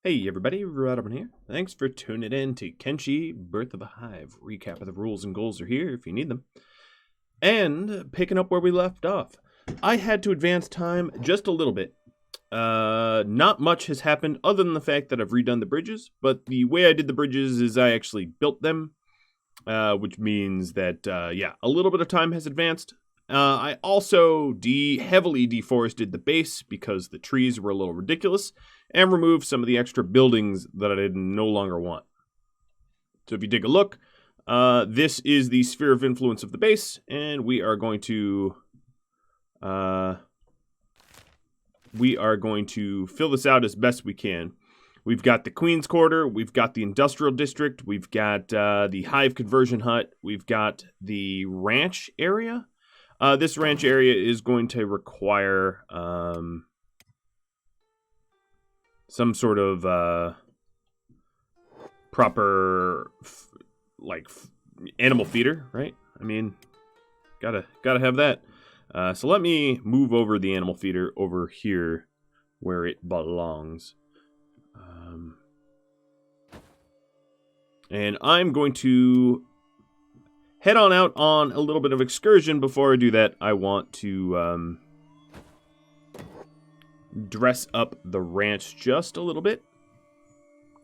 Hey everybody, Rodman here. Thanks for tuning in to Kenshi, Birth of a Hive. Recap of the rules and goals are here if you need them. And picking up where we left off. I had to advance time just a little bit. Not much has happened other than the fact that I've redone the bridges, but the way I did the bridges is I actually built them, which means that, a little bit of time has advanced. I also heavily deforested the base because the trees were a little ridiculous, and removed some of the extra buildings that I did no longer want. So if you take a look, this is the sphere of influence of the base, and we are going to fill this out as best we can. We've got the Queen's Quarter, we've got the Industrial District, we've got the Hive Conversion Hut, we've got the Ranch area. This ranch area is going to require some sort of proper animal feeder, right? I mean, gotta have that. So let me move over the animal feeder over here where it belongs. And I'm going to head on out on a little bit of excursion. Before I do that, I want to dress up the ranch just a little bit.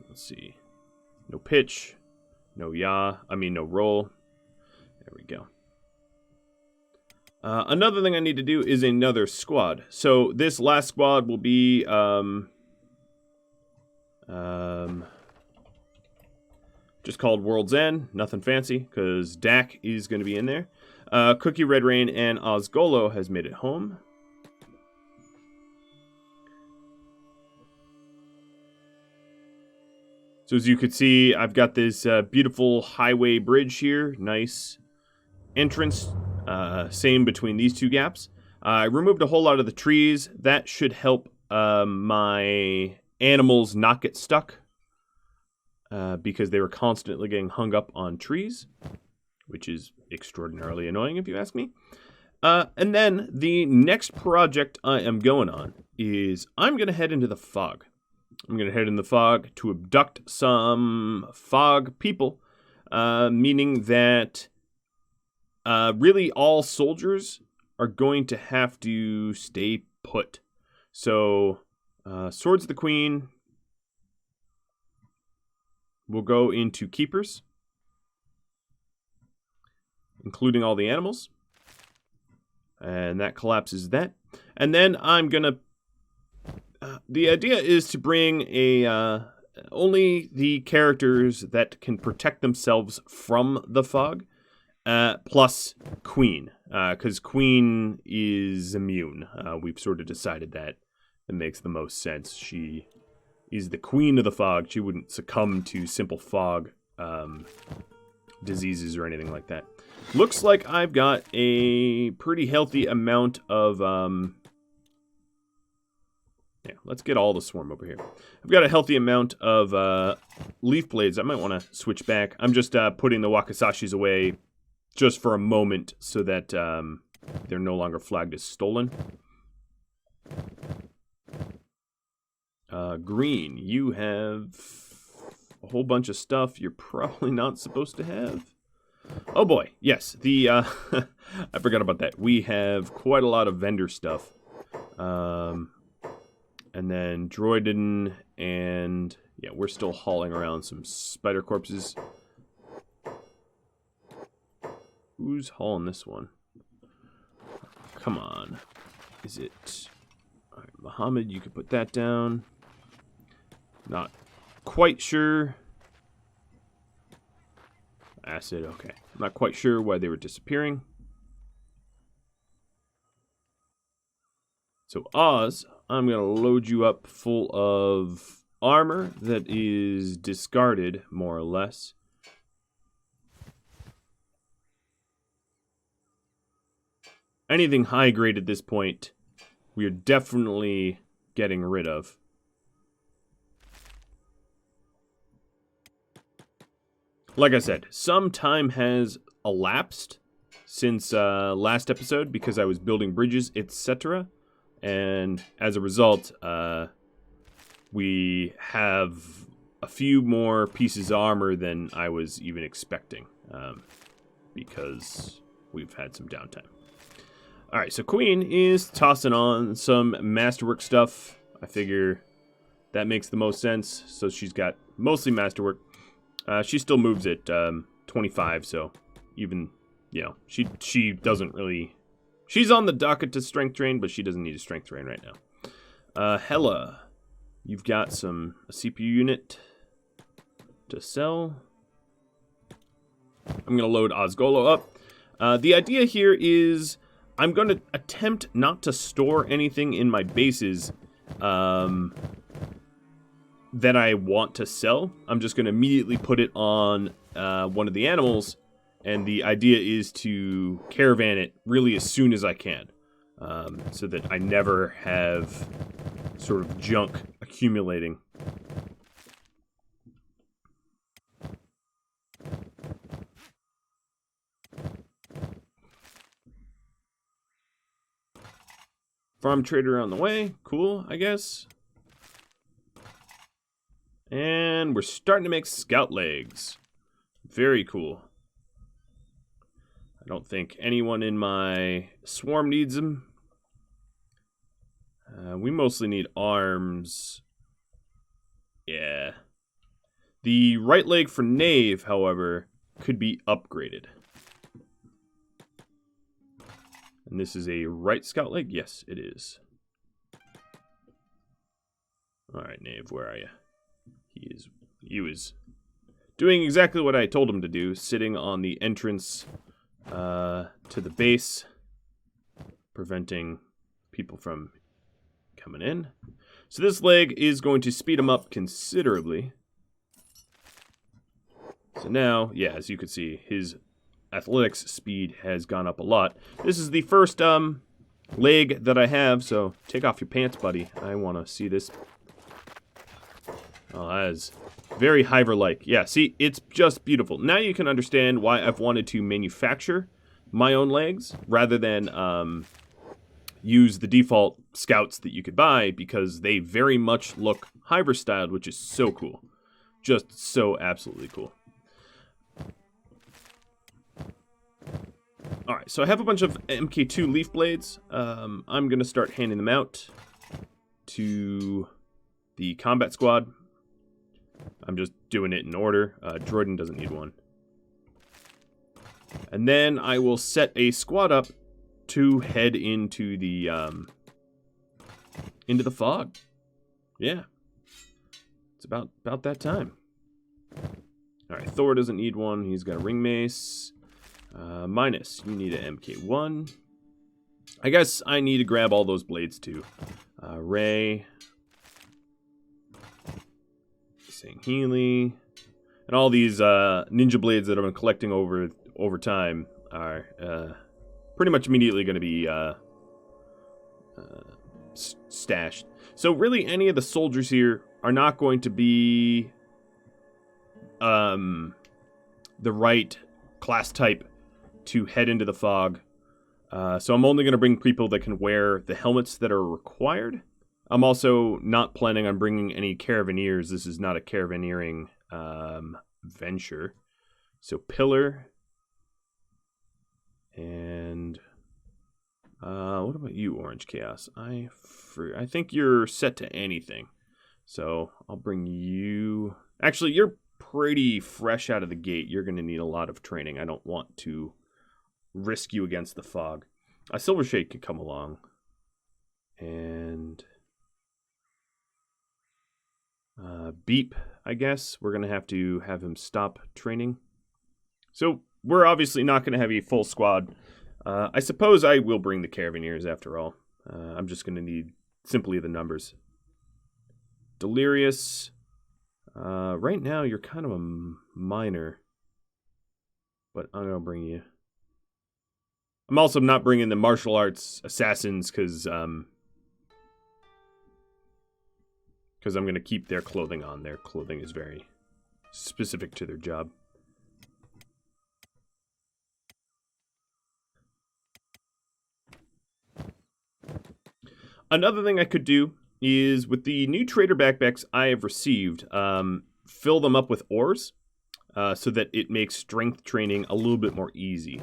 Let's see. No pitch. No roll. There we go. Another thing I need to do is another squad. So this last squad will be just called World's End. Nothing fancy, because Dak is going to be in there. Cookie, Red Rain, and Osgolo has made it home. So as you can see, I've got this beautiful highway bridge here. Nice entrance. Same between these two gaps. I removed a whole lot of the trees. That should help my animals not get stuck. Because they were constantly getting hung up on trees. Which is extraordinarily annoying if you ask me. And then the next project I am going on is I'm going to head into the fog. I'm going to head in the fog to abduct some fog people, meaning that really all soldiers are going to have to stay put. So, Swords of the Queen will go into keepers, including all the animals, and that collapses that. And then I'm going to the idea is to bring only the characters that can protect themselves from the fog, plus Queen, because Queen is immune. We've sort of decided that it makes the most sense. She is the queen of the fog. She wouldn't succumb to simple fog diseases or anything like that. Looks like I've got a pretty healthy amount of let's get all the swarm over here. I've got a healthy amount of leaf blades. I might want to switch back. I'm just putting the wakasashis away just for a moment so that they're no longer flagged as stolen. Green, you have a whole bunch of stuff you're probably not supposed to have. Oh boy, yes, I forgot about that. We have quite a lot of vendor stuff. And then Droidin, and we're still hauling around some spider corpses. Who's hauling this one? Come on. Is it... All right, Muhammad, you could put that down. Not quite sure. Acid, okay. Not quite sure why they were disappearing. So Oz, I'm going to load you up full of armor that is discarded, more or less. Anything high grade at this point, we are definitely getting rid of. Like I said, some time has elapsed since last episode because I was building bridges, etc. And as a result, we have a few more pieces of armor than I was even expecting, because we've had some downtime. Alright, so Queen is tossing on some masterwork stuff. I figure that makes the most sense. So she's got mostly masterwork. She still moves at 25, so even, you know, she doesn't really... She's on the docket to strength train, but she doesn't need a strength train right now. Hella, you've got a CPU unit to sell. I'm going to load Osgolo up. The idea here is I'm going to attempt not to store anything in my bases that I want to sell. I'm just going to immediately put it on one of the animals, and the idea is to caravan it really as soon as I can, so that I never have sort of junk accumulating. Farm trader on the way. Cool, I guess. And we're starting to make scout legs. Very cool. I don't think anyone in my swarm needs them. We mostly need arms. Yeah. The right leg for Knave, however, could be upgraded. And this is a right scout leg? Yes, it is. Alright, Knave, where are you? He was doing exactly what I told him to do, sitting on the entrance to the base, preventing people from coming in. So this leg is going to speed him up considerably. So now, yeah, as you can see, his athletics speed has gone up a lot. This is the first leg that I have, so take off your pants, buddy. I want to see this. Oh, that is very hiver-like. Yeah, see, it's just beautiful. Now you can understand why I've wanted to manufacture my own legs rather than use the default scouts that you could buy, because they very much look hiver-styled, which is so cool. Just so absolutely cool. Alright, so I have a bunch of MK2 leaf blades. I'm going to start handing them out to the combat squad. I'm just doing it in order. Jordan doesn't need one. And then I will set a squad up to head into the fog. Yeah. It's about that time. Alright, Thor doesn't need one. He's got a ring mace. Minus, you need an MK1. I guess I need to grab all those blades too. Ray. St. Healy. And all these ninja blades that I've been collecting over time are pretty much immediately going to be stashed. So really any of the soldiers here are not going to be the right class type to head into the fog. So I'm only going to bring people that can wear the helmets that are required. I'm also not planning on bringing any caravaneers. This is not a caravaneering venture. So Pillar. And what about you, Orange Chaos? I think you're set to anything. So I'll bring you... Actually, you're pretty fresh out of the gate. You're going to need a lot of training. I don't want to risk you against the fog. A Silver Shade could come along. And... Beep, I guess. We're going to have him stop training. So we're obviously not going to have a full squad. I suppose I will bring the Caravaneers after all. I'm just going to need simply the numbers. Delirious. Right now you're kind of a minor. But I'm going to bring you. I'm also not bringing the martial arts assassins because I'm going to keep their clothing on. Their clothing is very specific to their job. Another thing I could do is with the new trader backpacks I have received, fill them up with ores so that it makes strength training a little bit more easy.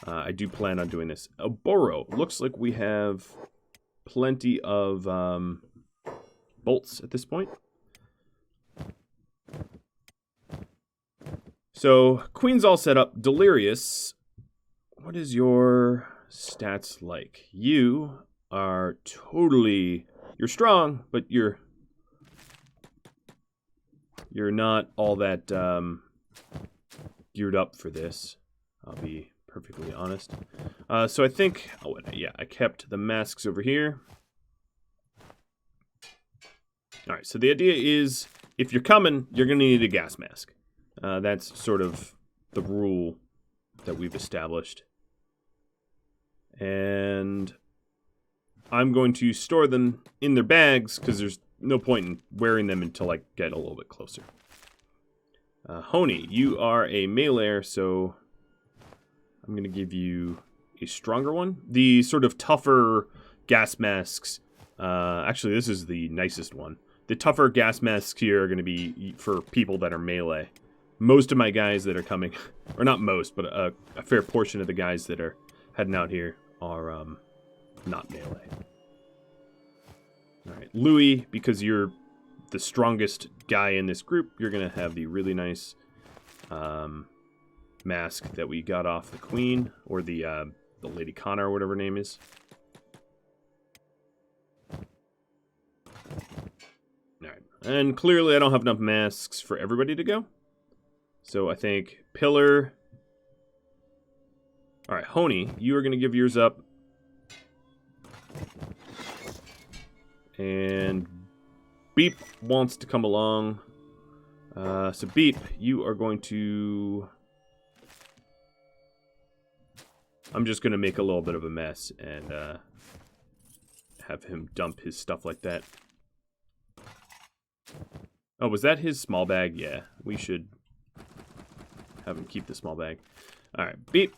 I do plan on doing this. Oboro, looks like we have plenty of bolts at this point. So, Queen's all set up. Delirious, what is your stats like? You are totally... You're strong, but you're not all that geared up for this. I'll be perfectly honest. So I think... Oh, yeah, I kept the masks over here. Alright, so the idea is, if you're coming, you're going to need a gas mask. That's sort of the rule that we've established. And I'm going to store them in their bags, because there's no point in wearing them until I get a little bit closer. Honey, you are a meleeer, so I'm going to give you a stronger one. The sort of tougher gas masks, actually this is the nicest one. The tougher gas masks here are going to be for people that are melee. Most of my guys that are coming, or not most, but a fair portion of the guys that are heading out here are not melee. Alright, Louis, because you're the strongest guy in this group, you're going to have the really nice mask that we got off the Queen, or the Lady Connor, or whatever her name is. Alright, and clearly I don't have enough masks for everybody to go. So I think Pillar... Alright, Honey, you are going to give yours up. And Beep wants to come along. So Beep, you are going to... I'm just going to make a little bit of a mess and have him dump his stuff like that. Oh, was that his small bag? Yeah, we should have him keep the small bag. Alright, Beep.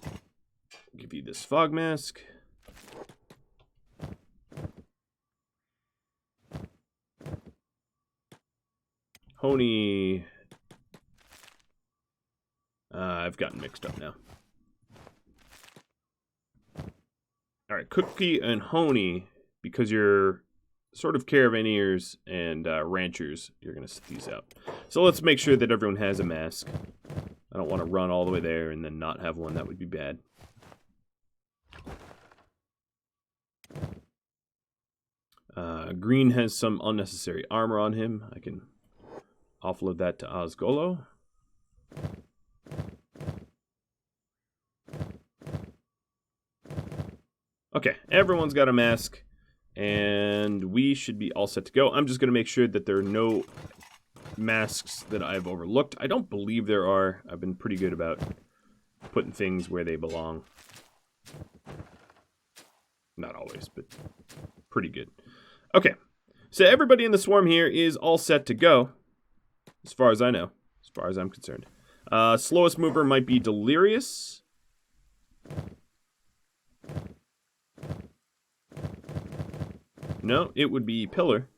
Give you this fog mask. Honey. I've gotten mixed up now. Alright, Cookie and Honey, because you're sort of caravaneers and ranchers, you're going to sit these out. So let's make sure that everyone has a mask. I don't want to run all the way there and then not have one. That would be bad. Green has some unnecessary armor on him. I can offload that to Osgolo. Okay, everyone's got a mask, and we should be all set to go. I'm just going to make sure that there are no masks that I've overlooked. I don't believe there are. I've been pretty good about putting things where they belong. Not always, but pretty good. Okay, so everybody in the swarm here is all set to go, as far as I know, as far as I'm concerned. Slowest mover might be Delirious. No, it would be Pillar.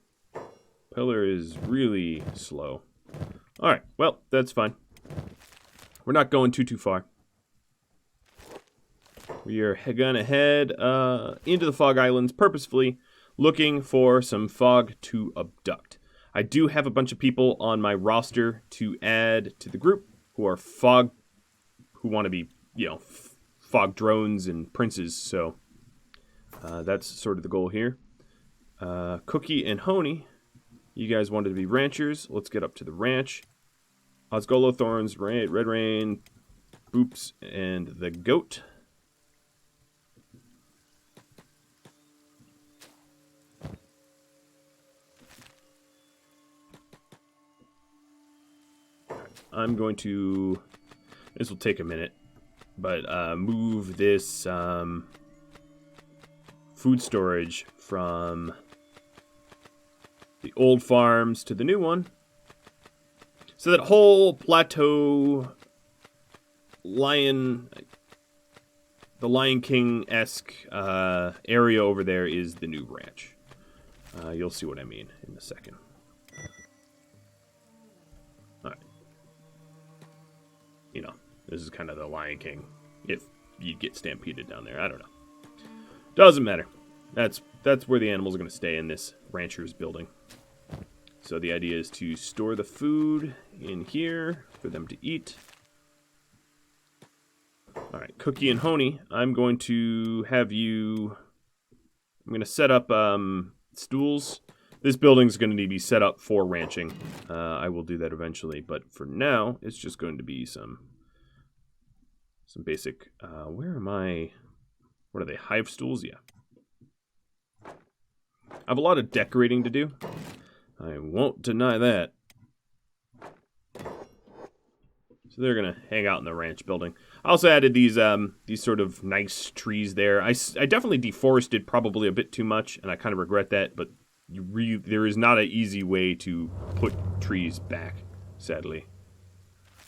Pillar is really slow. Alright, well, that's fine. We're not going too far. We are gonna head into the Fog Islands purposefully, looking for some fog to abduct. I do have a bunch of people on my roster to add to the group who are fog, who want to be, you know, fog drones and princes, so that's sort of the goal here. Cookie and Honey, you guys wanted to be ranchers. Let's get up to the ranch. Osgolo, Thorns, Red Rain, Boops, and the Goat. I'm going to, this will take a minute, but move this food storage from the old farms to the new one. So that whole plateau the Lion King-esque area over there is the new ranch. You'll see what I mean in a second. Alright. You know, this is kind of the Lion King. If you get stampeded down there, I don't know. Doesn't matter. That's where the animals are going to stay in this rancher's building. So the idea is to store the food in here for them to eat. Alright, Cookie and Honey, I'm going to have you... I'm going to set up stools. This building's going to be set up for ranching. I will do that eventually, but for now, it's just going to be some basic... where am I? What are they, hive stools? Yeah. I have a lot of decorating to do. I won't deny that. So they're going to hang out in the ranch building. I also added these sort of nice trees there. I definitely deforested probably a bit too much, and I kind of regret that, but there is not an easy way to put trees back, sadly.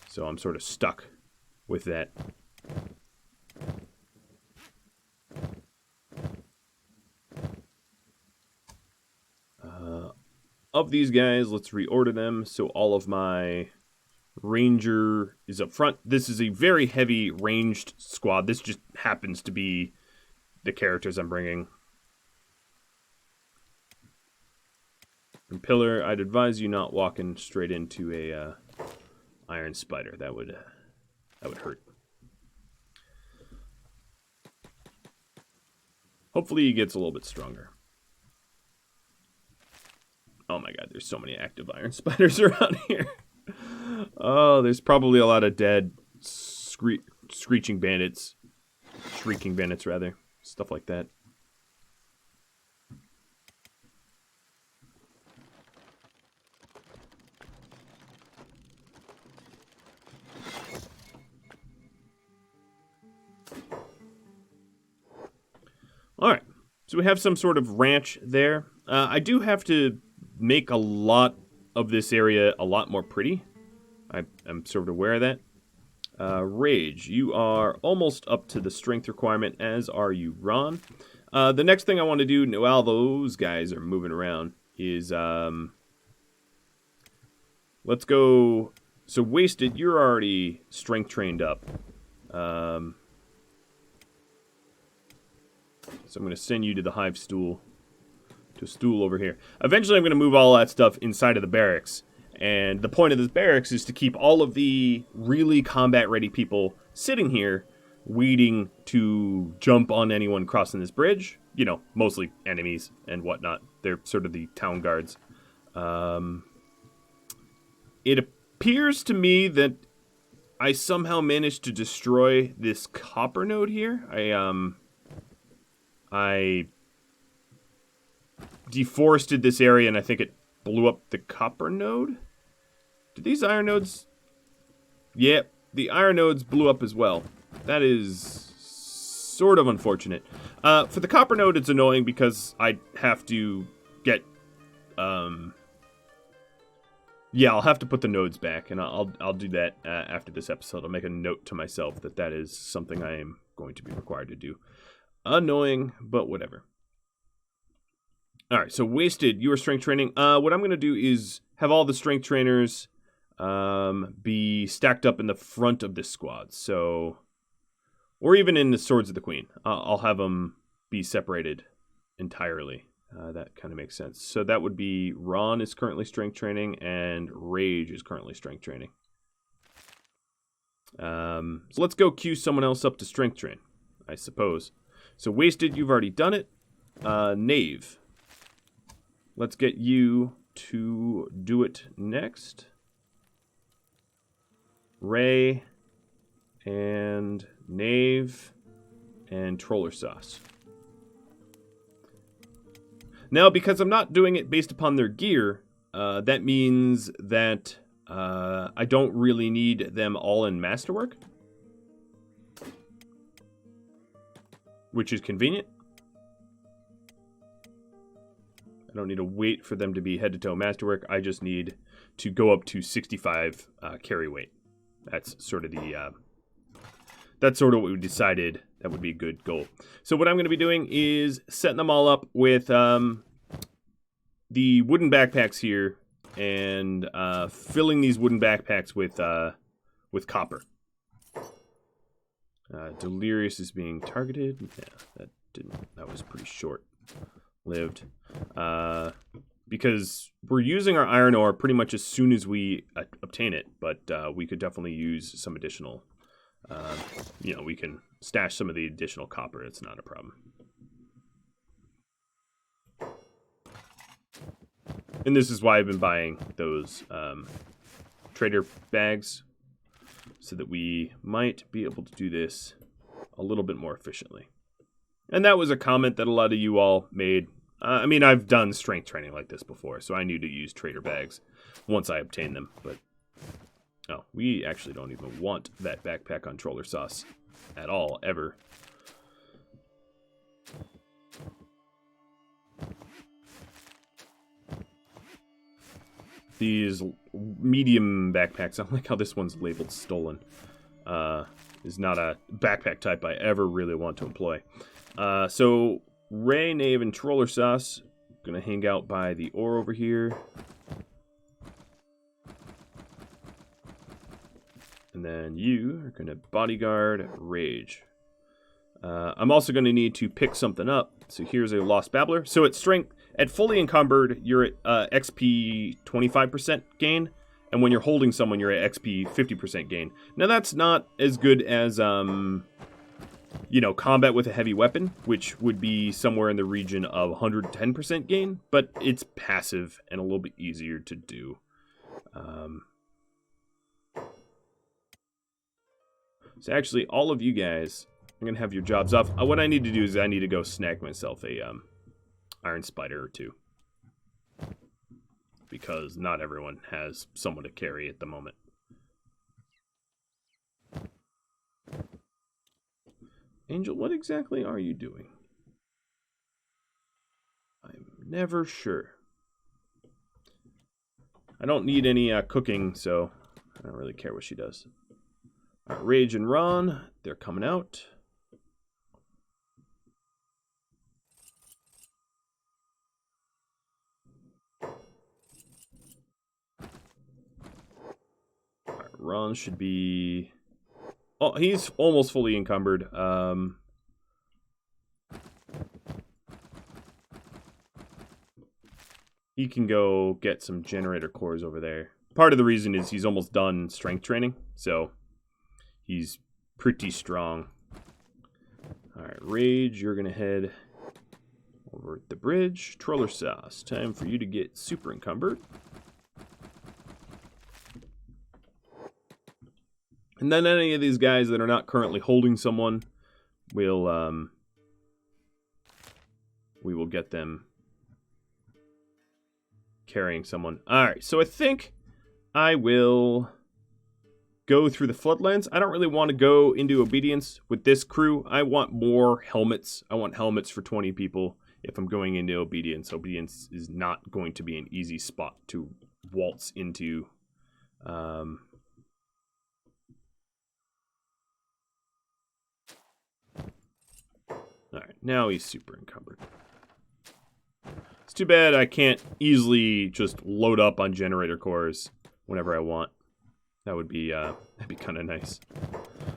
So I'm sort of stuck with that. Of these guys, let's reorder them so all of my ranger is up front. This is a very heavy ranged squad. This just happens to be the characters I'm bringing. And Pillar, I'd advise you not walking straight into a iron spider. That would hurt. Hopefully he gets a little bit stronger. Oh my god, there's so many active iron spiders around here. Oh, there's probably a lot of dead shrieking bandits, rather. Stuff like that. Alright, so we have some sort of ranch there. I do have to make a lot of this area a lot more pretty. I'm sort of aware of that. Rage, you are almost up to the strength requirement, as are you, Ron. The next thing I want to do, while those guys are moving around, is let's go. So Wasted, you're already strength trained up. So I'm going to send you to the hive stool. To a stool over here. Eventually I'm going to move all that stuff inside of the barracks. And the point of this barracks is to keep all of the really combat-ready people sitting here, waiting to jump on anyone crossing this bridge. You know, mostly enemies and whatnot. They're sort of the town guards. It appears to me that I somehow managed to destroy this copper node here. I deforested this area, and I think it blew up the copper node. Did these iron nodes? Yeah, the iron nodes blew up as well. That is sort of unfortunate. For the copper node, it's annoying because I have to get... yeah, I'll have to put the nodes back, and I'll do that after this episode. I'll make a note to myself that is something I am going to be required to do. Annoying, but whatever. Alright, so Wasted, you are strength training. What I'm going to do is have all the strength trainers be stacked up in the front of this squad. So, or even in the Swords of the Queen. I'll have them be separated entirely. That kind of makes sense. So that would be Ron is currently strength training and Rage is currently strength training. So let's go queue someone else up to strength train, I suppose. So Wasted, you've already done it. Knave. Let's get you to do it next. Ray and Knave and Troller Sauce. Now, because I'm not doing it based upon their gear, that means that I don't really need them all in Masterwork, which is convenient. I don't need to wait for them to be head-to-toe Masterwork. I just need to go up to 65 carry weight. That's sort of the... that's sort of what we decided that would be a good goal. So what I'm going to be doing is setting them all up with the wooden backpacks here and filling these wooden backpacks with copper. Delirious is being targeted. Yeah, that was pretty short-lived. Because we're using our iron ore pretty much as soon as we obtain it, but we could definitely use some additional. We can stash some of the additional copper. It's not a problem. And this is why I've been buying those trader bags, so that we might be able to do this a little bit more efficiently. And that was a comment that a lot of you all made. I mean, I've done strength training like this before, so I knew to use trader bags once I obtained them. But, oh, we actually don't even want that backpack on Troller Sauce at all, ever. These medium backpacks, I like how this one's labeled stolen. Is not a backpack type I ever really want to employ. So Ray, Knave, and Troller Sauce gonna hang out by the ore over here. And then you are gonna bodyguard Rage. I'm also gonna need to pick something up. So here's a Lost Babbler. So at strength, at fully encumbered, you're at XP 25% gain. And when you're holding someone, you're at XP 50% gain. Now that's not as good as, combat with a heavy weapon, which would be somewhere in the region of 110% gain. But it's passive and a little bit easier to do. So actually, all of you guys, I'm going to have your jobs off. What I need to do is I need to go snag myself a iron spider or two. Because not everyone has someone to carry at the moment. Angel, what exactly are you doing? I'm never sure. I don't need any cooking, so I don't really care what she does. All right, Rage and Ron, they're coming out. Ron should be... Oh, he's almost fully encumbered. He can go get some generator cores over there. Part of the reason is he's almost done strength training, so he's pretty strong. Alright, Rage, you're going to head over at the bridge. Troller Sauce, time for you to get super encumbered. And then any of these guys that are not currently holding someone, we will get them carrying someone. Alright, so I think I will go through the Floodlands. I don't really want to go into Obedience with this crew. I want more helmets. I want helmets for 20 people if I'm going into Obedience. Obedience is not going to be an easy spot to waltz into. Alright, now he's super encumbered. It's too bad I can't easily just load up on generator cores whenever I want. That would be, that'd be kind of nice.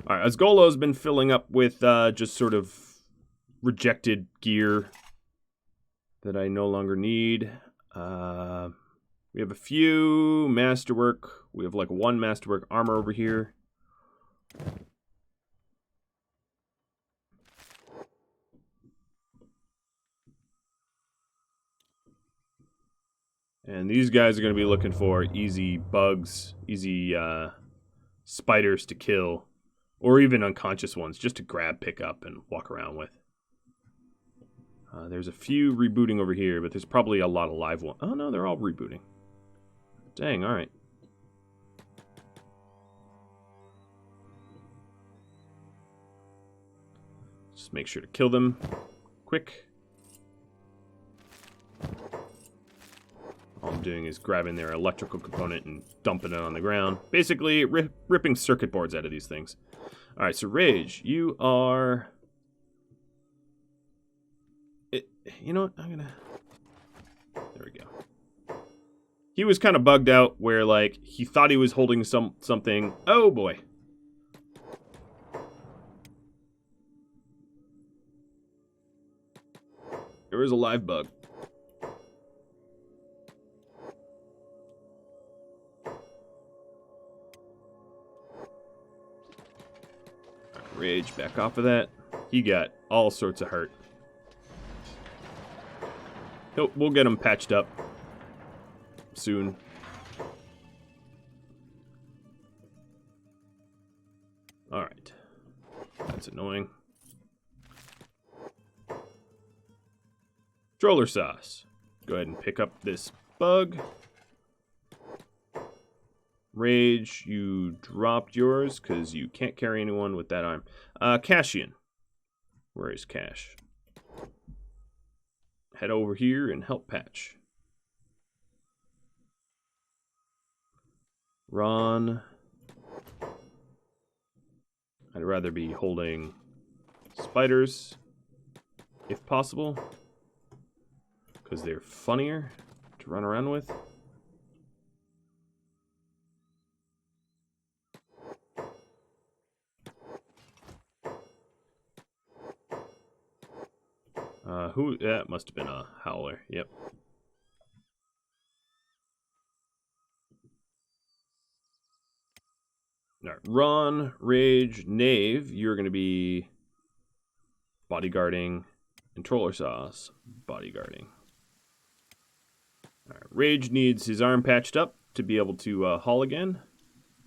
Alright, Asgolo's been filling up with just sort of rejected gear that I no longer need. We have a few masterwork. We have like one masterwork armor over here. And these guys are going to be looking for easy bugs, easy spiders to kill, or even unconscious ones just to grab, pick up, and walk around with. There's a few rebooting over here, but there's probably a lot of live ones. Oh no, they're all rebooting. Dang, alright. Just make sure to kill them quick. All I'm doing is grabbing their electrical component and dumping it on the ground. Basically, ripping circuit boards out of these things. Alright, so Rage, you are... You know what? I'm gonna... There There we go. He was kind of bugged out where, like, he thought he was holding something. Oh, boy. There is a live bug. Rage, back off of that. He got all sorts of hurt. We'll get him patched up soon. Alright. That's annoying. Troller sauce. Go ahead and pick up this bug. Rage, you dropped yours because you can't carry anyone with that arm. Cashian. Where is Cash? Head over here and help patch. Ron. I'd rather be holding spiders, if possible, because they're funnier to run around with. That must have been a howler. Yep. All right, Ron, Rage, Knave, you're going to be bodyguarding, and Troller Sauce, bodyguarding. All right, Rage needs his arm patched up to be able to haul again.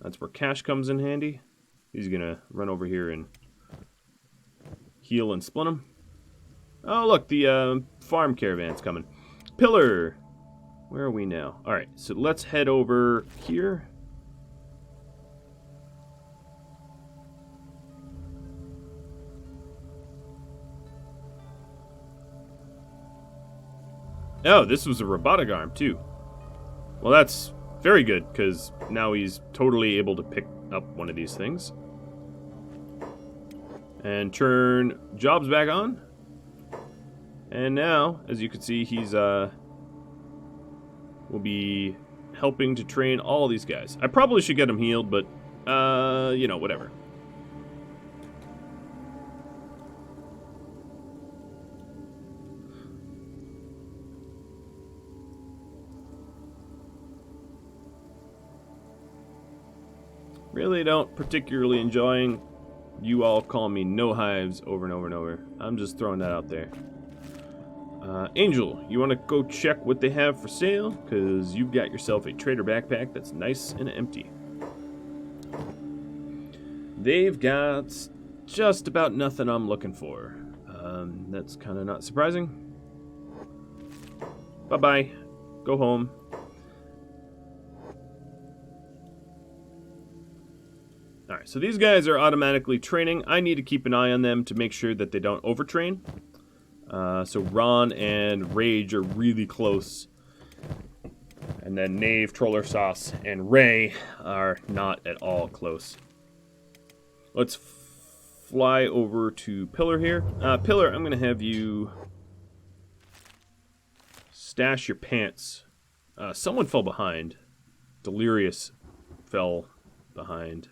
That's where Cash comes in handy. He's going to run over here and heal and splint him. Oh, look, the farm caravan's coming. Pillar! Where are we now? All right, so let's head over here. Oh, this was a robotic arm, too. Well, that's very good, because now he's totally able to pick up one of these things. And turn jobs back on. And now, as you can see, he's will be helping to train all these guys. I probably should get him healed, but you know, whatever. Really don't particularly enjoying you all calling me no hives over and over and over. I'm just throwing that out there. Angel, you want to go check what they have for sale? Because you've got yourself a trader backpack that's nice and empty. They've got just about nothing I'm looking for. That's kind of not surprising. Bye-bye. Go home. Alright, so these guys are automatically training. I need to keep an eye on them to make sure that they don't overtrain. So Ron and Rage are really close. And then Knave, Troller Sauce, and Ray are not at all close. Let's fly over to Pillar here. Pillar, I'm going to have you stash your pants. Someone fell behind. Delirious fell behind.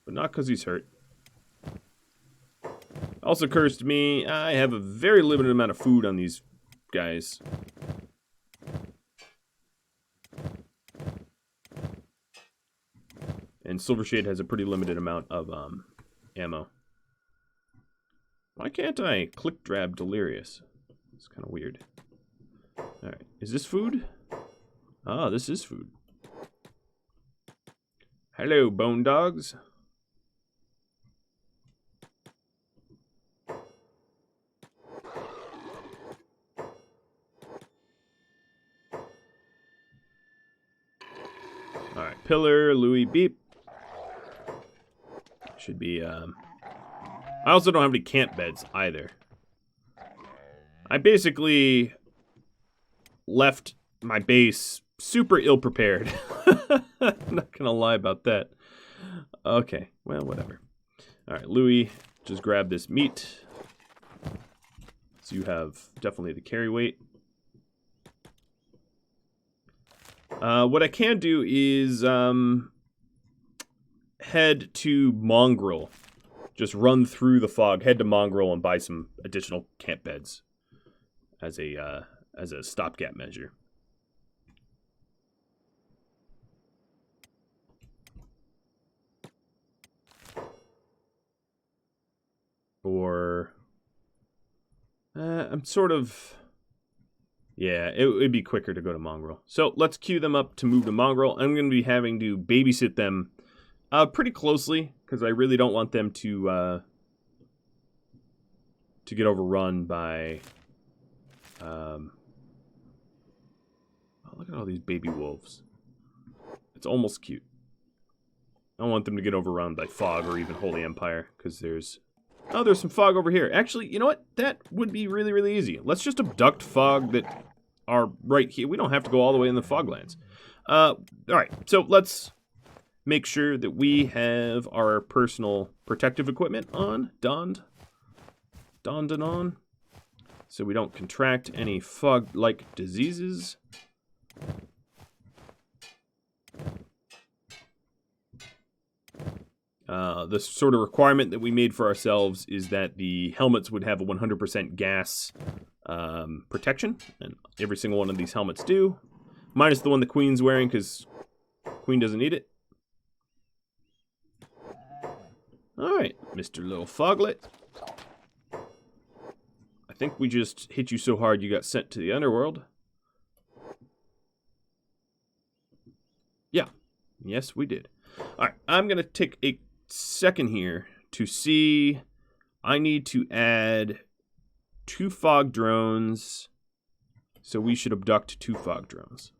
But not because he's hurt. Also occurs to me, I have a very limited amount of food on these guys. And Silvershade has a pretty limited amount of ammo. Why can't I click drab Delirious? It's kind of weird. Alright, is this food? Ah, this is food. Hello, bone dogs. Alright, Pillar, Louis, Beep. Should be, I also don't have any camp beds, either. I basically left my base super ill-prepared. I'm not gonna lie about that. Okay, well, whatever. Alright, Louis, just grab this meat. So you have definitely the carry weight. What I can do is head to Mongrel. Just run through the fog, head to Mongrel, and buy some additional camp beds as a stopgap measure. Or I'm sort of... Yeah, it would be quicker to go to Mongrel. So let's queue them up to move to Mongrel. I'm going to be having to babysit them pretty closely because I really don't want them to get overrun by... oh, look at all these baby wolves. It's almost cute. I don't want them to get overrun by fog or even Holy Empire because there's... Oh, there's some fog over here. Actually, you know what? That would be really, really easy. Let's just abduct fog that are right here. We don't have to go all the way in the foglands. All right, so let's make sure that we have our personal protective equipment on, donned and on, so we don't contract any fog-like diseases. The sort of requirement that we made for ourselves is that the helmets would have a 100% gas protection, and every single one of these helmets do, minus the one the Queen's wearing, because Queen doesn't need it. Alright, Mr. Little Foglet. I think we just hit you so hard you got sent to the underworld. Yeah. Yes, we did. Alright, I'm going to take a second here to see... I need to add 2 fog drones, so we should abduct 2 fog drones.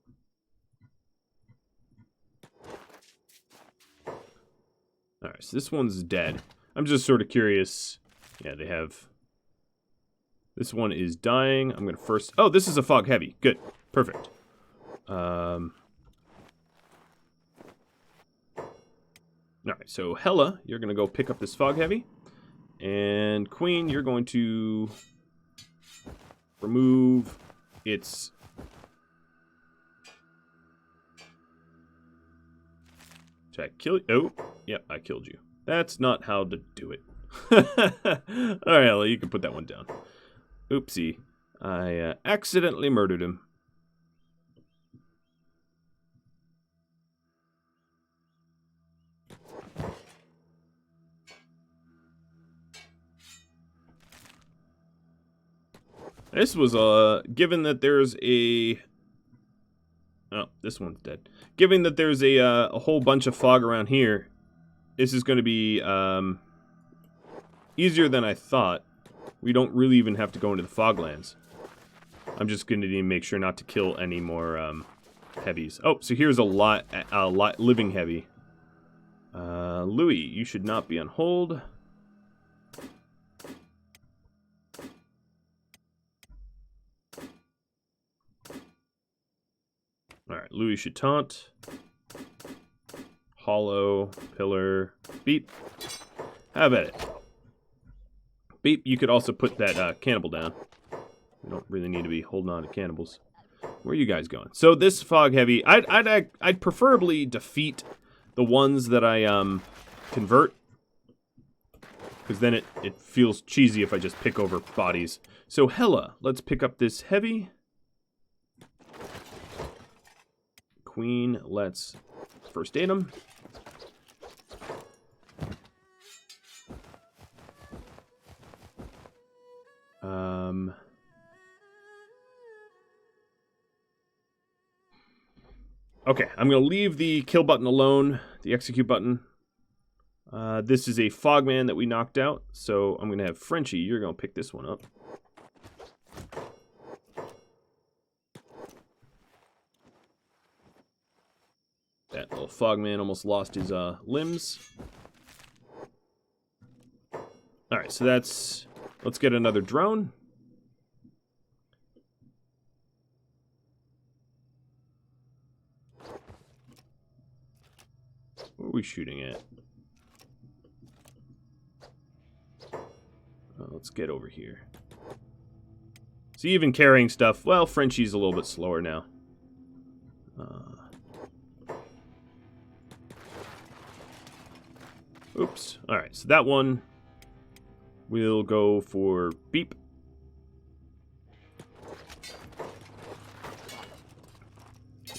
Alright, so this one's dead. I'm just sort of curious. Yeah, they have... This one is dying. I'm going to first... Oh, this is a fog heavy. Good. Perfect. Alright, so Hella, you're going to go pick up this fog heavy. And Queen, you're going to remove its... Did I kill you? Oh, yep, I killed you. That's not how to do it. Alright, Hella, you can put that one down. Oopsie. I accidentally murdered him. This was, given that there's a... Oh, this one's dead. Given that there's a whole bunch of fog around here, this is going to be, easier than I thought. We don't really even have to go into the foglands. I'm just going to need to make sure not to kill any more, heavies. Oh, so here's a lot living heavy. Louis, you should not be on hold. Alright, Louis should taunt. Hollow, pillar, beep. Have at it. Beep, you could also put that cannibal down. We don't really need to be holding on to cannibals. Where are you guys going? So this fog heavy, I'd preferably defeat the ones that I convert, because then it feels cheesy if I just pick over bodies. So Hella, let's pick up this heavy. Queen, let's first aid him. Okay, I'm going to leave the kill button alone, the execute button. This is a fogman that we knocked out, so I'm going to have Frenchie, you're going to pick this one up. That little fogman almost lost his limbs. Alright, so that's... Let's get another drone. What are we shooting at? Let's get over here. So even carrying stuff, well, Frenchie's a little bit slower now. Oops. Alright, so that one will go for beep.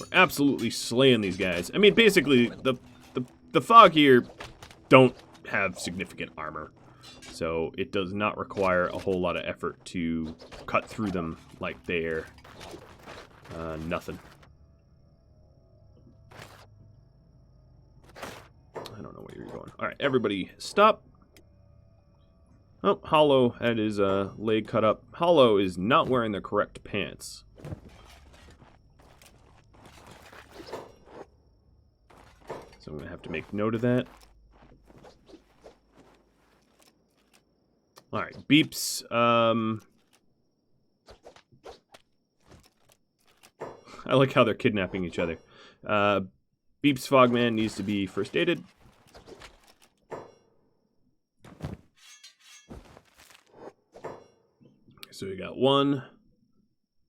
We're absolutely slaying these guys. I mean, basically, the fog here don't have significant armor. So it does not require a whole lot of effort to cut through them like they're nothing. I don't know where you're going. Alright, everybody stop. Oh, Hollow had his leg cut up. Hollow is not wearing the correct pants. So I'm going to have to make note of that. Alright, Beeps. I like how they're kidnapping each other. Beeps Fogman needs to be first aided. So we got 1,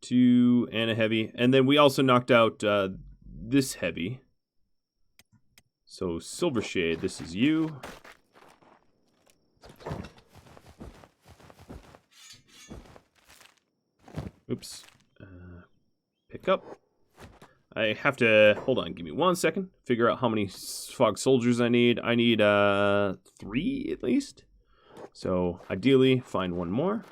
2, and a heavy. And then we also knocked out this heavy. So Silvershade, this is you. Oops. Pick up. I have to, hold on, give me 1 second. Figure out how many fog soldiers I need. I need 3 at least. So ideally, find 1 more.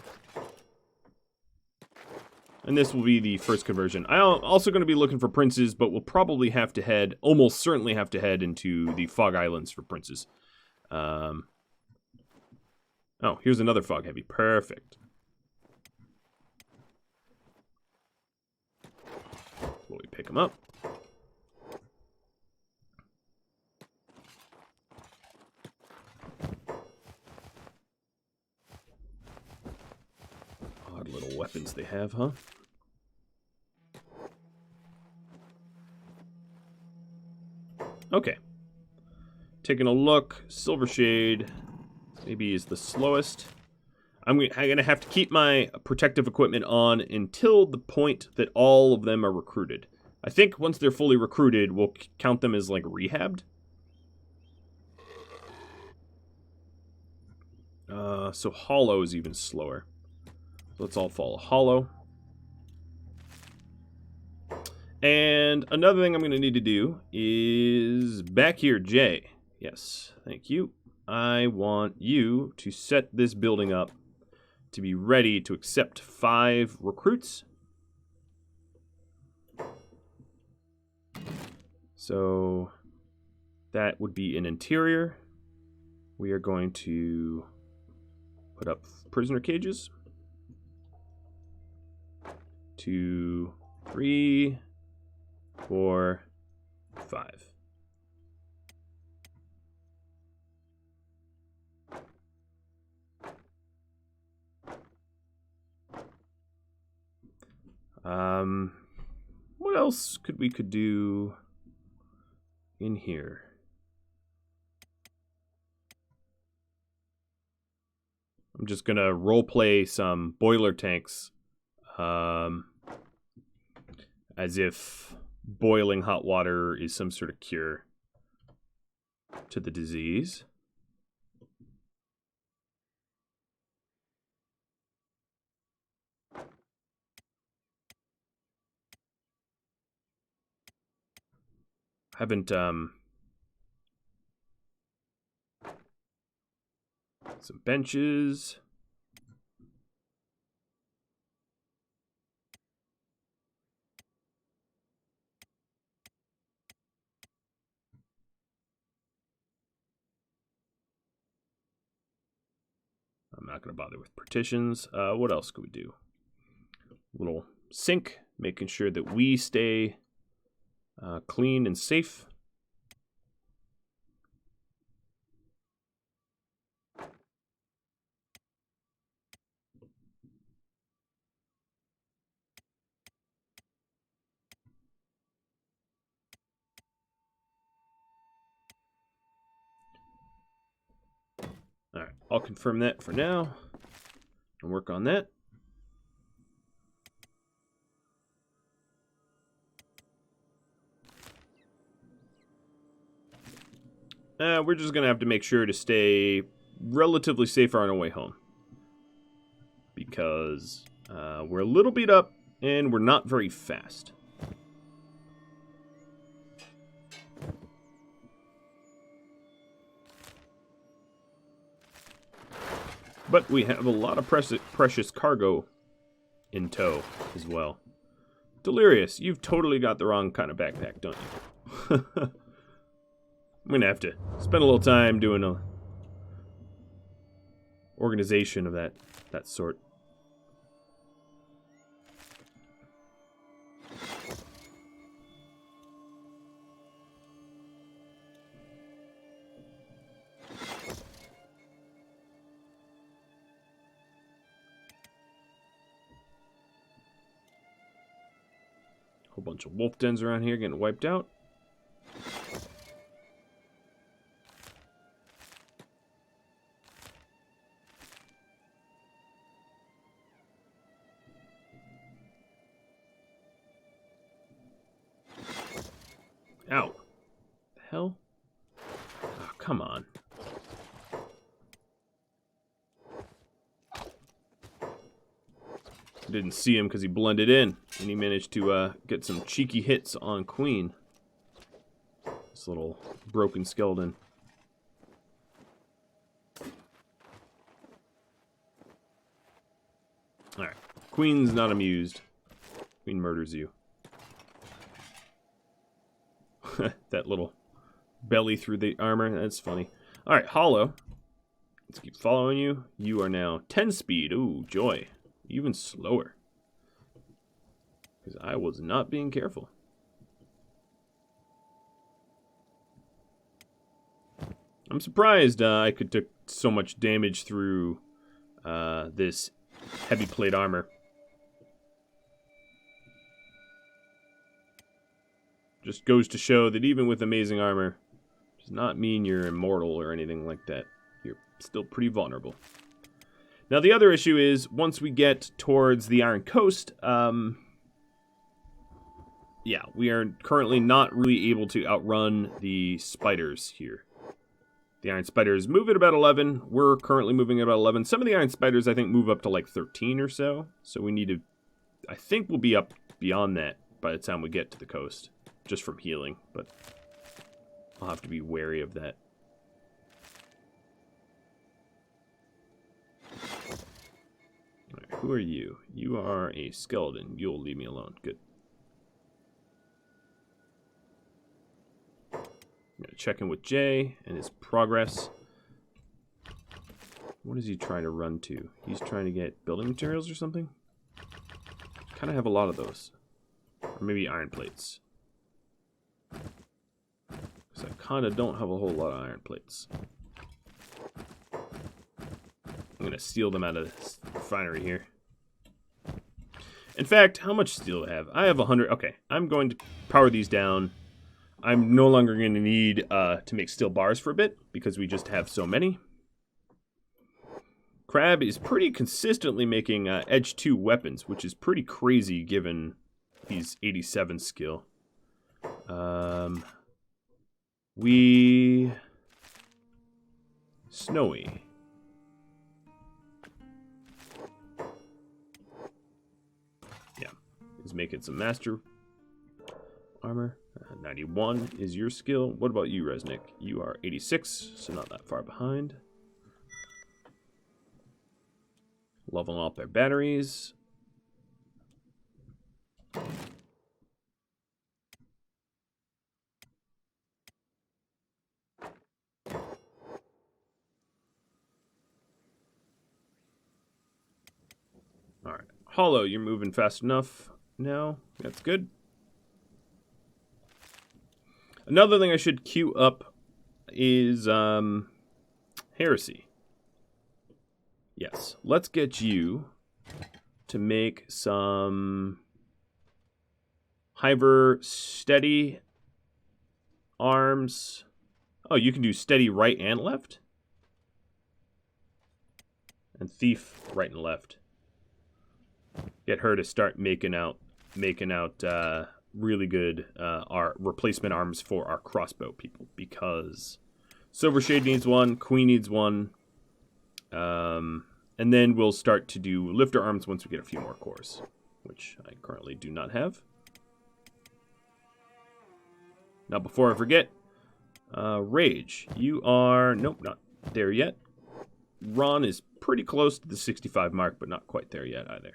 And this will be the first conversion. I'm also going to be looking for princes, but we'll probably have to head, almost certainly have to head into the Fog Islands for princes. Oh, here's another fog heavy. Perfect. Will we pick him up? Odd little weapons they have, huh? Okay. Taking a look. Silvershade maybe is the slowest. I'm gonna have to keep my protective equipment on until the point that all of them are recruited. I think once they're fully recruited, we'll count them as, like, rehabbed. So Hollow is even slower. Let's all follow Hollow. And another thing I'm going to need to do is back here, Jay. Yes, thank you. I want you to set this building up to be ready to accept 5 recruits. So that would be an interior. We are going to put up prisoner cages. 2, 3, 4, 5. What else could we do in here? I'm just gonna roleplay some boiler tanks, as if boiling hot water is some sort of cure to the disease. Haven't some benches. I'm not going to bother with partitions. What else could we do? Little sink, making sure that we stay clean and safe. All right, I'll confirm that for now and work on that. we're just going to have to make sure to stay relatively safe on our way home. Because we're a little beat up, and we're not very fast. But we have a lot of precious cargo in tow as well. Delirious, you've totally got the wrong kind of backpack, don't you? I'm going to have to spend a little time doing a organization of that sort. Whole bunch of wolf dens around here getting wiped out. Ow. The hell? Oh, come on. Didn't see him because he blended in, and he managed to get some cheeky hits on Queen. This little broken skeleton. Alright. Queen's not amused. Queen murders you. That little belly through the armor. That's funny. Alright, Hollow. Let's keep following you. You are now 10 speed. Ooh, joy. Even slower. Because I was not being careful. I'm surprised I could take so much damage through this heavy plate armor. Just goes to show that even with amazing armor, does not mean you're immortal or anything like that. You're still pretty vulnerable. Now the other issue is, once we get towards the Iron Coast, yeah, we are currently not really able to outrun the spiders here. The Iron Spiders move at about 11. We're currently moving at about 11. Some of the Iron Spiders, I think, move up to like 13 or so. So we need to... I think we'll be up beyond that by the time we get to the coast. Just from healing, but I'll have to be wary of that. Alright, who are you? You are a skeleton. You'll leave me alone. Good. I'm going to check in with Jay and his progress. What is he trying to run to? He's trying to get building materials or something? Kind of have a lot of those. Or maybe iron plates. Because I kind of don't have a whole lot of iron plates. I'm going to steal them out of this refinery here. In fact, how much steel do I have? I have 100. Okay, I'm going to power these down. I'm no longer going to need to make steel bars for a bit, because we just have so many. Crab is pretty consistently making Edge 2 weapons, which is pretty crazy given he's 87 skill. Snowy. Yeah, he's making some master armor. 91 is your skill. What about you, Resnick? You are 86, so not that far behind. Leveling up their batteries. Alright. Hollow, you're moving fast enough now. That's good. Another thing I should queue up is heresy. Yes. Let's get you to make some hiver steady arms. Oh, you can do steady right and left? And thief right and left. Get her to start making out really good replacement arms for our crossbow people, because Silver Shade needs one. Queen needs one. And then we'll start to do lifter arms once we get a few more cores, which I currently do not have. Now, before I forget, Rage, you are... Nope, not there yet. Ron is pretty close to the 65 mark, but not quite there yet either.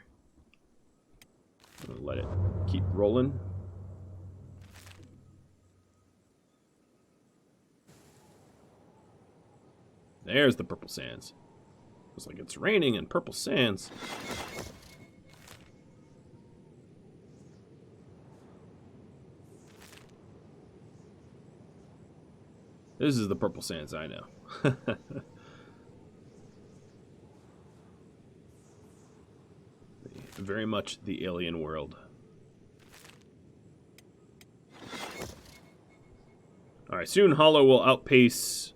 I'm going to let it keep rolling. There's the purple sands. Looks like it's raining in purple sands. This is the purple sands I know. Very much the alien world. Alright, soon Hollow will outpace...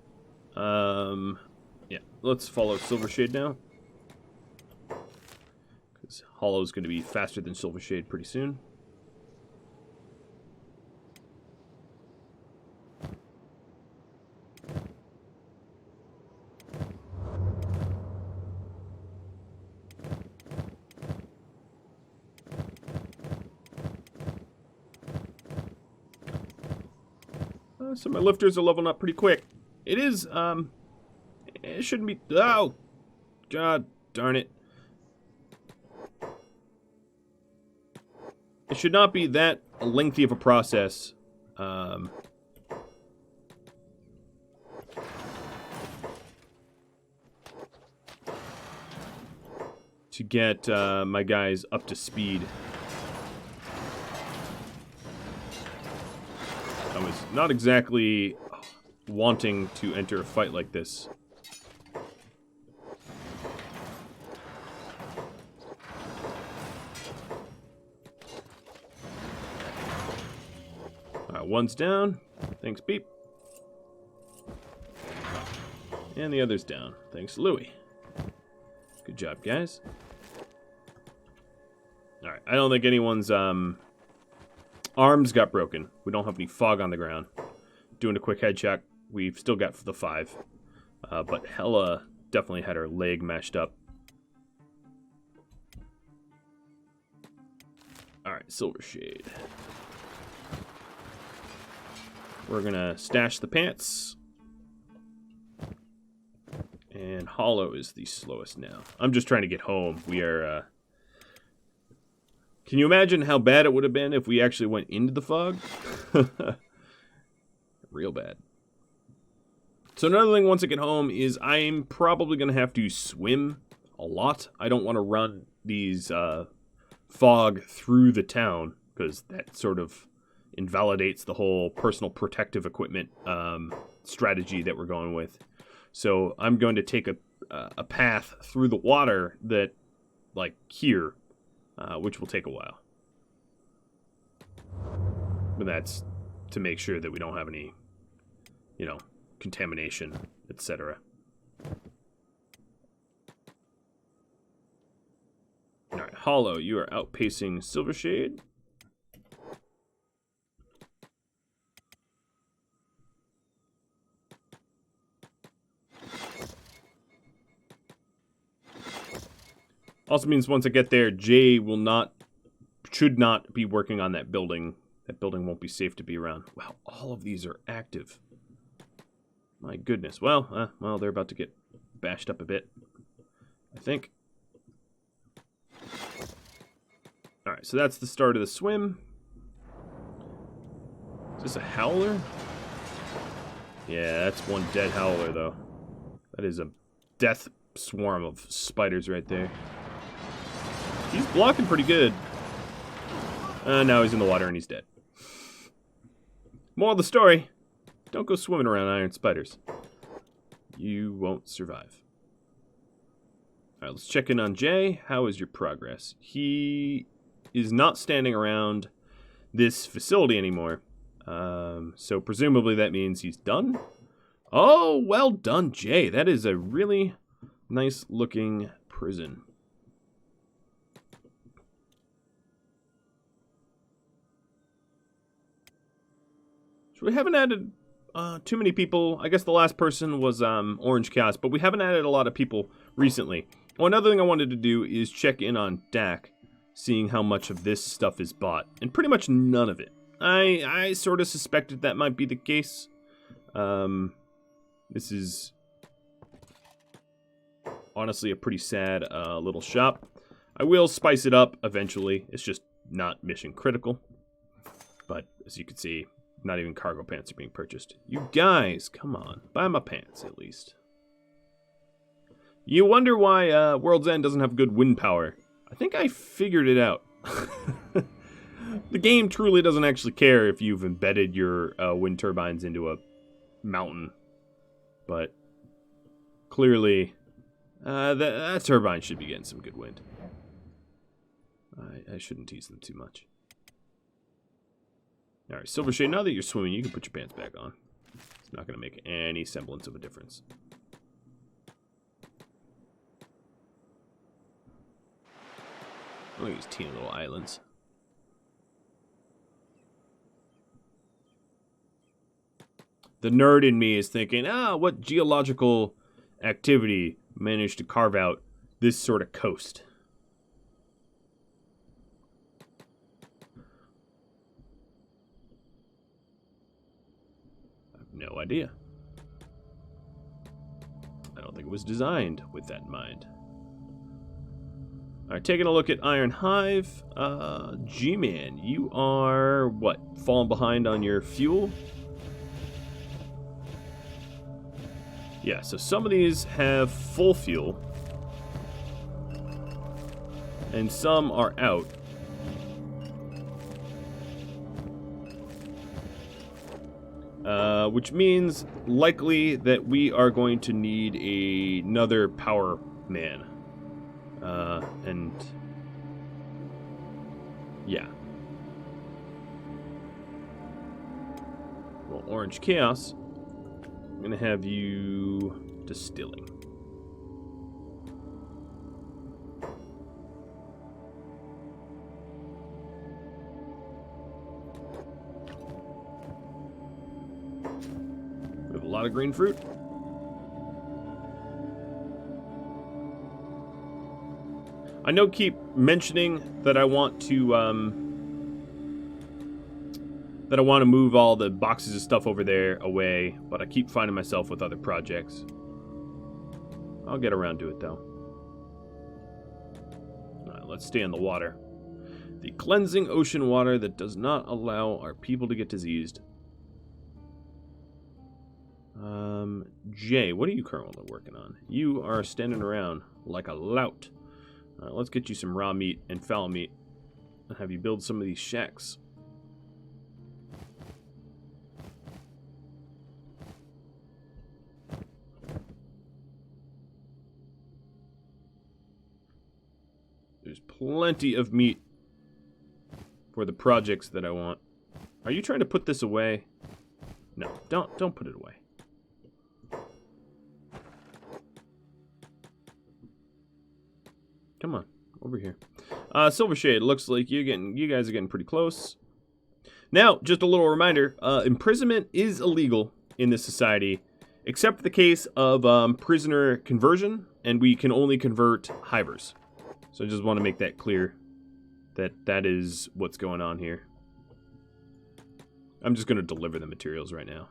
yeah, let's follow Silvershade now. Because Hollow's going to be faster than Silvershade pretty soon. So my lifters are leveling up pretty quick. It is, it shouldn't be... Oh! God darn it. It should not be that lengthy of a process. To get my guys up to speed. I was not exactly wanting to enter a fight like this. Alright, one's down. Thanks, Beep. And the other's down. Thanks, Louie. Good job, guys. Alright, I don't think anyone's arms got broken. We don't have any fog on the ground. Doing a quick head check. We've still got the 5. But Hella definitely had her leg mashed up. Alright, Silver Shade. We're gonna stash the pants. And Hollow is the slowest now. I'm just trying to get home. We are, Can you imagine how bad it would have been if we actually went into the fog? Real bad. So another thing once I get home is I'm probably going to have to swim a lot. I don't want to run these fog through the town because that sort of invalidates the whole personal protective equipment strategy that we're going with. So I'm going to take a path through the water that, like here, which will take a while. But that's to make sure that we don't have any, you know, contamination, etc. Alright, Hollow, you are outpacing Silvershade. Also means once I get there, Jay should not be working on that building. That building won't be safe to be around. Wow, all of these are active. My goodness. Well, they're about to get bashed up a bit, I think. Alright, so that's the start of the swim. Is this a howler? Yeah, that's one dead howler, though. That is a death swarm of spiders right there. He's blocking pretty good. Now he's in the water and he's dead. Moral of the story, don't go swimming around iron spiders. You won't survive. Alright, let's check in on Jay. How is your progress? He is not standing around this facility anymore. So presumably that means he's done. Oh, well done, Jay. That is a really nice looking prison. So we haven't added too many people. I guess the last person was Orange Chaos, but we haven't added a lot of people recently. Oh, another thing I wanted to do is check in on DAC, seeing how much of this stuff is bought, and pretty much none of it. I sort of suspected that might be the case. This is honestly a pretty sad little shop. I will spice it up eventually. It's just not mission critical. But as you can see, not even cargo pants are being purchased. You guys, come on. Buy my pants, at least. You wonder why World's End doesn't have good wind power. I think I figured it out. The game truly doesn't actually care if you've embedded your wind turbines into a mountain. But clearly, that turbine should be getting some good wind. I shouldn't tease them too much. Alright, Silvershade, now that you're swimming, you can put your pants back on. It's not going to make any semblance of a difference. Look at these teeny little islands. The nerd in me is thinking, what geological activity managed to carve out this sort of coast? No idea. I don't think it was designed with that in mind. Alright, taking a look at Iron Hive. G-Man, you are, what, falling behind on your fuel? Yeah, so some of these have full fuel. And some are out. Which means likely that we are going to need another power man. And yeah. Well, Orange Chaos, I'm gonna have you distilling. We have a lot of green fruit. I know keep mentioning that I want to move all the boxes of stuff over there away, but I keep finding myself with other projects. I'll get around to it though. Alright, let's stay in the water. The cleansing ocean water that does not allow our people to get diseased. Jay, what are you currently working on? You are standing around like a lout. Let's get you some raw meat and fowl meat and have you build some of these shacks. There's plenty of meat for the projects that I want. Are you trying to put this away? No, don't put it away. Come on, over here. Silvershade, looks like you guys are getting pretty close. Now, just a little reminder, imprisonment is illegal in this society, except the case of prisoner conversion, and we can only convert hivers. So I just want to make that clear, that is what's going on here. I'm just going to deliver the materials right now.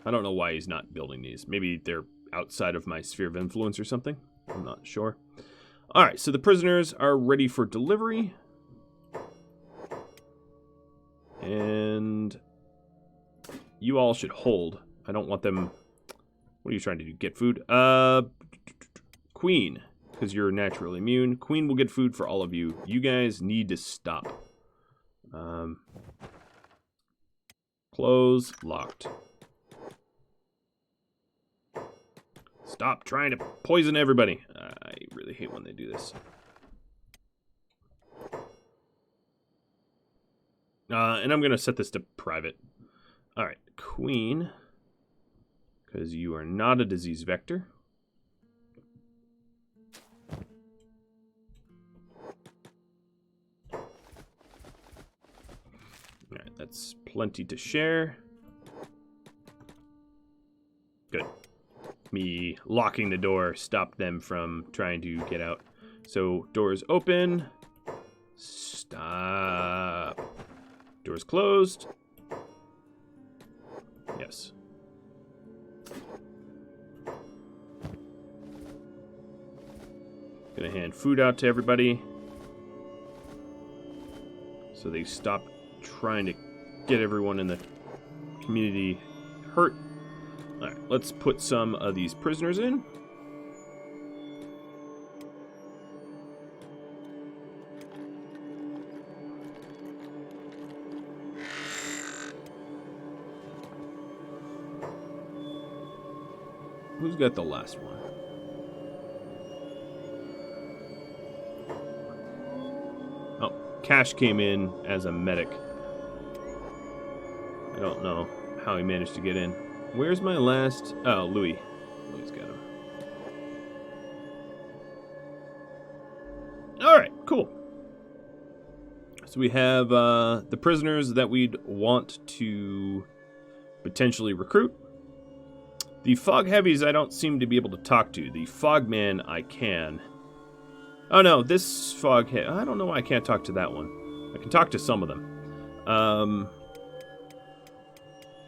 I don't know why he's not building these. Maybe they're outside of my sphere of influence or something. I'm not sure. Alright, so the prisoners are ready for delivery. And you all should hold. I don't want them... What are you trying to do? Get food? Queen, because you're naturally immune. Queen will get food for all of you. You guys need to stop. Close, locked. Stop trying to poison everybody. I really hate when they do this. And I'm going to set this to private. Alright, Queen. Because you are not a disease vector. Alright, That's plenty to share. Good. Me locking the door stopped them from trying to get out. So, doors open. Stop. Doors closed. Yes. Gonna hand food out to everybody, so they stop trying to get everyone in the community hurt. Alright, let's put some of these prisoners in. Who's got the last one? Oh, Cash came in as a medic. I don't know how he managed to get in. Where's my last... Oh, Louis. Louis got him. Alright, cool. So we have the prisoners that we'd want to potentially recruit. The fog heavies I don't seem to be able to talk to. The fogman I can. Oh no, this fog heavy... I don't know why I can't talk to that one. I can talk to some of them.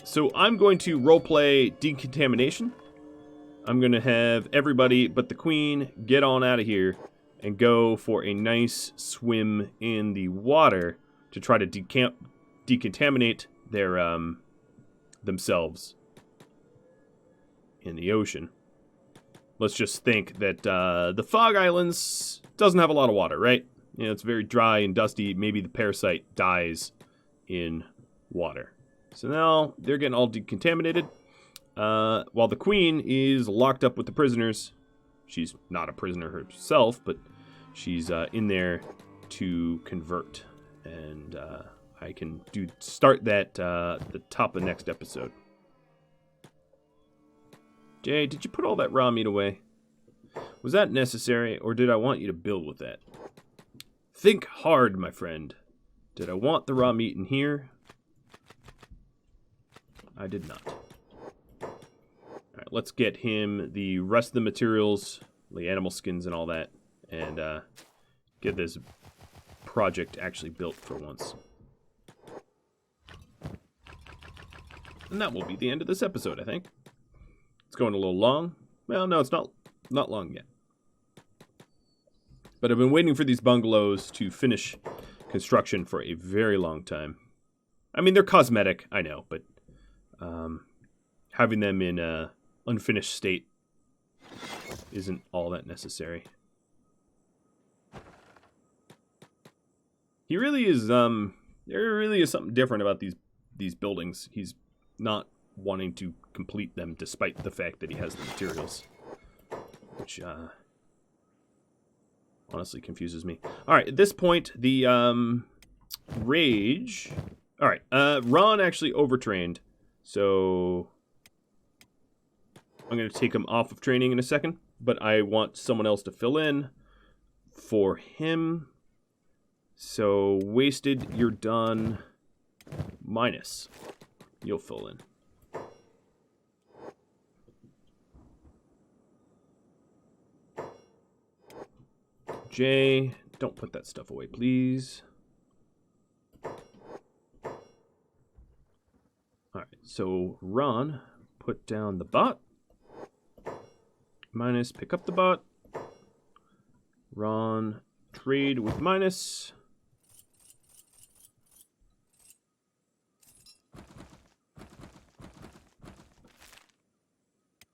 So I'm going to roleplay decontamination. I'm going to have everybody but the queen get on out of here and go for a nice swim in the water to try to decontaminate their themselves in the ocean. Let's just think that the Fog Islands doesn't have a lot of water, right? You know, it's very dry and dusty. Maybe the parasite dies in water. So now they're getting all decontaminated. While the queen is locked up with the prisoners. She's not a prisoner herself, but she's in there to convert. And I can start that the top of next episode. Jay, did you put all that raw meat away? Was that necessary, or did I want you to build with that? Think hard, my friend. Did I want the raw meat in here? I did not. Alright, let's get him the rest of the materials, the animal skins and all that, and get this project actually built for once. And that will be the end of this episode, I think. It's going a little long. Well, no, it's not long yet. But I've been waiting for these bungalows to finish construction for a very long time. I mean, they're cosmetic, I know, but having them in a unfinished state isn't all that necessary. He really is, there really is something different about these buildings. He's not wanting to complete them despite the fact that he has the materials, which honestly confuses me. Alright, at this point, the rage... Alright, Ron actually overtrained, so I'm going to take him off of training in a second, but I want someone else to fill in for him. So, wasted, you're done. Minus, you'll fill in. Jay, don't put that stuff away, please. Alright, so Ron, put down the bot. Minus, pick up the bot. Ron, trade with minus.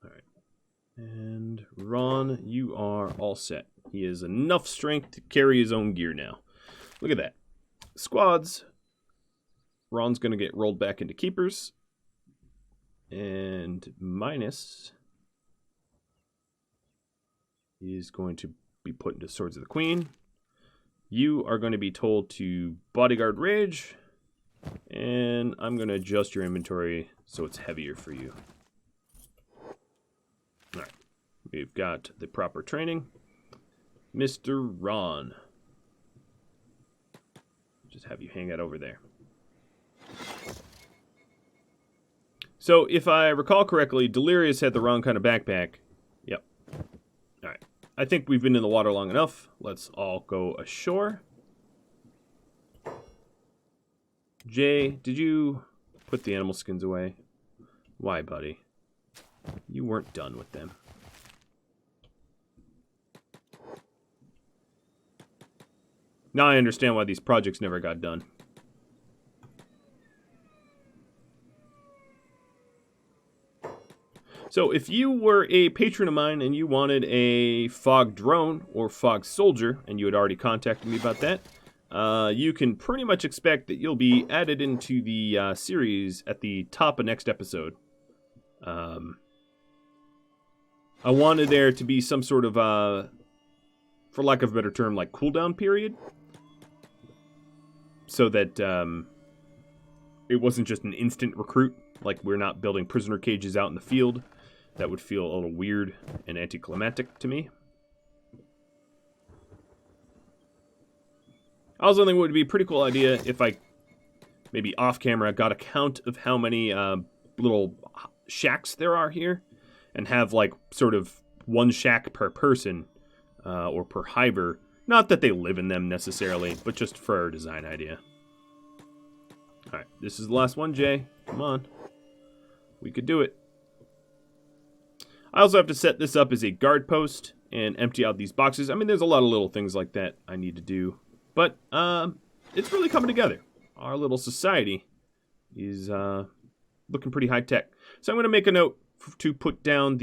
Alright. And Ron, you are all set. He has enough strength to carry his own gear now. Look at that. Squads. Ron's going to get rolled back into keepers. And minus is going to be put into Swords of the Queen. You are going to be told to bodyguard rage. And I'm going to adjust your inventory so it's heavier for you. Alright. We've got the proper training. Mr. Ron. Just have you hang out over there. So, if I recall correctly, Delirious had the wrong kind of backpack. Yep. Alright. I think we've been in the water long enough. Let's all go ashore. Jay, did you put the animal skins away? Why, buddy? You weren't done with them. Now I understand why these projects never got done. So if you were a patron of mine and you wanted a fog drone or fog soldier, and you had already contacted me about that, you can pretty much expect that you'll be added into the series at the top of next episode. I wanted there to be some sort of, for lack of a better term, like cooldown period. So that it wasn't just an instant recruit, like we're not building prisoner cages out in the field. That would feel a little weird and anticlimactic to me. I also think it would be a pretty cool idea if I, maybe off camera, got a count of how many little shacks there are here, and have like sort of one shack per person or per hiver. Not that they live in them necessarily, but just for our design idea. Alright, this is the last one, Jay. Come on. We could do it. I also have to set this up as a guard post and empty out these boxes. I mean, there's a lot of little things like that I need to do. But it's really coming together. Our little society is looking pretty high-tech. So I'm going to make a note to put down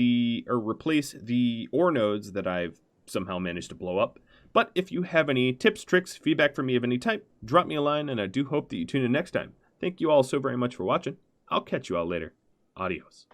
or replace the ore nodes that I've somehow managed to blow up. But if you have any tips, tricks, feedback from me of any type, drop me a line, and I do hope that you tune in next time. Thank you all so very much for watching. I'll catch you all later. Adios.